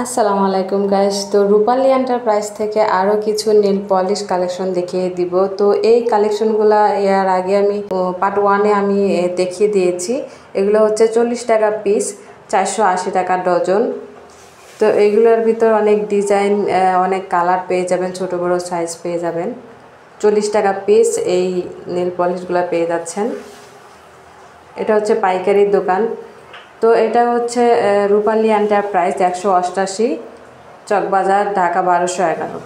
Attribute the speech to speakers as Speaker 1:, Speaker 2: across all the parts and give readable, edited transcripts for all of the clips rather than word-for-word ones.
Speaker 1: আসসালামু আলাইকুম গাইস। তো রূপালী এন্টারপ্রাইজ থেকে আরও কিছু নেল পলিশ কালেকশন দেখিয়ে দিব। তো এই কালেকশনগুলো এর আগে আমি পার্ট ওয়ানে আমি দেখিয়ে দিয়েছি। এগুলো হচ্ছে 40 টাকা পিস, 480 টাকা ডজন। তো এগুলোর ভিতর অনেক ডিজাইন, অনেক কালার পেয়ে যাবেন, ছোট বড় সাইজ পেয়ে যাবেন। 40 টাকা পিস এই নেল পলিশগুলো পেয়ে যাচ্ছেন। এটা হচ্ছে পাইকারির দোকান। তো এটা হচ্ছে রূপালী এন্টারপ্রাইজ, 188 চকবাজার, ঢাকা 1211।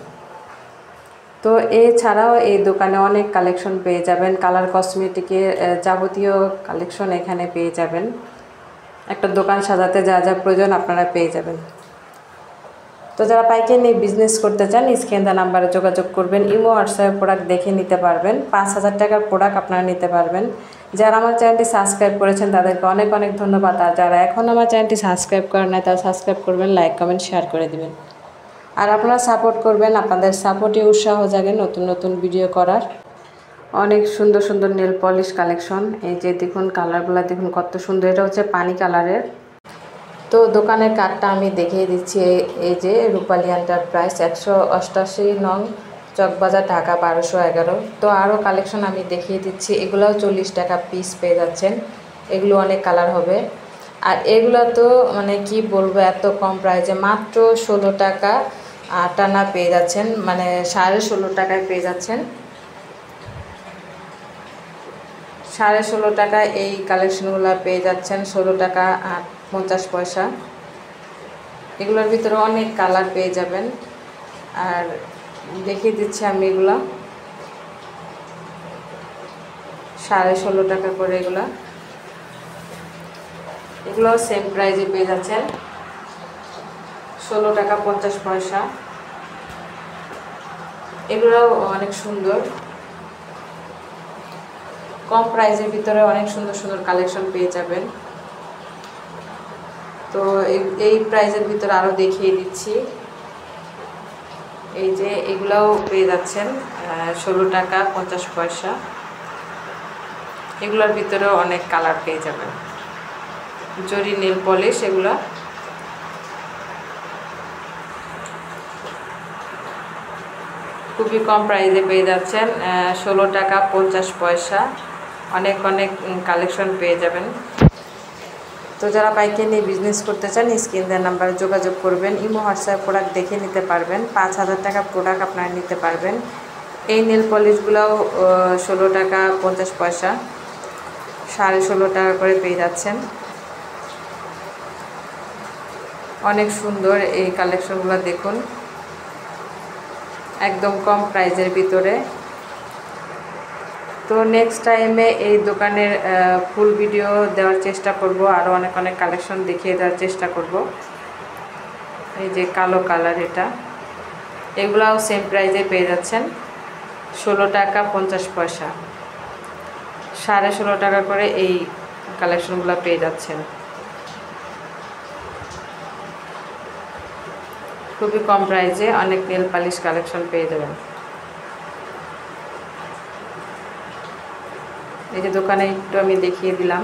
Speaker 1: তো এছাড়াও এই দোকানে অনেক কালেকশন পেয়ে যাবেন। কালার কসমেটিকের যাবতীয় কালেকশন এখানে পেয়ে যাবেন। একটা দোকান সাজাতে যা যা প্রয়োজন আপনারা পেয়ে যাবেন। তো যারা পাইকারি নিয়ে বিজনেস করতে চান, স্ক্রিন দেওয়া নাম্বারে যোগাযোগ করবেন। ইমো হোয়াটসঅ্যাপে প্রোডাক্ট দেখে নিতে পারবেন। 5000 টাকার প্রোডাক্ট আপনারা নিতে পারবেন। যারা আমার চ্যানেলটি সাবস্ক্রাইব করেছেন তাদেরকে অনেক অনেক ধন্যবাদ। আর যারা এখন আমার চ্যানেলটি সাবস্ক্রাইব করেন নাই তারা সাবস্ক্রাইব করবেন, লাইক কমেন্ট শেয়ার করে দিবেন। আর আপনারা সাপোর্ট করবেন, আপনাদের সাপোর্টে উৎসাহ জাগে নতুন নতুন ভিডিও করার। অনেক সুন্দর সুন্দর নেল পলিশ কালেকশন। এই যে দেখুন, কালারগুলো দেখুন কত সুন্দর। এটা হচ্ছে পানি কালারের। তো দোকানের কার্ডটা আমি দেখিয়ে দিচ্ছি। এই যে রূপালী এন্টারপ্রাইজ, 188 নং চকবাজার, ঢাকা 1211। তো আরও কালেকশন আমি দেখিয়ে দিচ্ছি। এগুলোও 40 টাকা পিস পেয়ে যাচ্ছেন। এগুলো অনেক কালার হবে। আর এগুলো তো মানে কি বলবো, এত কম প্রাইসে মাত্র 16 টাকা টানা পেয়ে যাচ্ছেন, মানে 16.5 টাকায় পেয়ে যাচ্ছেন। 16.5 টাকায় এই কালেকশনগুলো পেয়ে যাচ্ছেন, 16 টাকা 50 পয়সা। এগুলোর ভিতরে অনেক কালার পেয়ে যাবেন। আর দেখিয়ে দিচ্ছি আমি এগুলো 16.5 টাকা করে। এগুলো সেম প্রাইসে পেয়ে যাচ্ছেন, 16 টাকা 50 পয়সা। এগুলোও অনেক সুন্দর, কম প্রাইসের ভিতরে অনেক সুন্দর সুন্দর কালেকশন পেয়ে যাবেন। তো এই প্রাইসের ভিতরে আরও দেখিয়ে দিচ্ছি। এই যে এগুলাও পেয়ে যাচ্ছেন 16 টাকা 50 পয়সা। এগুলোর ভিতরেও অনেক কালার পেয়ে যাবেন। জরি নেল পলিশ, এগুলা খুবই কম প্রাইসে পেয়ে যাচ্ছেন, 16 টাকা 50 পয়সা। অনেক অনেক কালেকশন পেয়ে যাবেন। তো যারা পাইকারি নিয়ে বিজনেস করতে চান, স্ক্রিন দেওয়া নাম্বারে যোগাযোগ করবেন। ইমো হোয়াটসঅ্যাপ প্রোডাক্ট দেখে নিতে পারবেন। 5000 টাকা প্রোডাক্ট আপনারা নিতে পারবেন। এই নেল পলিশগুলোও 16 টাকা 50 পয়সা, 16.5 টাকা করে পেয়ে যাচ্ছেন। অনেক সুন্দর এই কালেকশনগুলো দেখুন, একদম কম প্রাইজের ভিতরে। তো নেক্সট টাইমে এই দোকানের ফুল ভিডিও দেওয়ার চেষ্টা করব, আরও অনেক অনেক কালেকশন দেখিয়ে দেওয়ার চেষ্টা করব। এই যে কালো কালার, এগুলাও সেম প্রাইজে পেয়ে যাচ্ছেন, 16 টাকা 50 পয়সা। 16.5 টাকা করে এই কালেকশনগুলো পেয়ে যাচ্ছেন। খুবই কম প্রাইসে অনেক নেল পালিশ কালেকশন পেয়ে যাবেন। এই যে দোকানে একটু আমি দেখিয়ে দিলাম।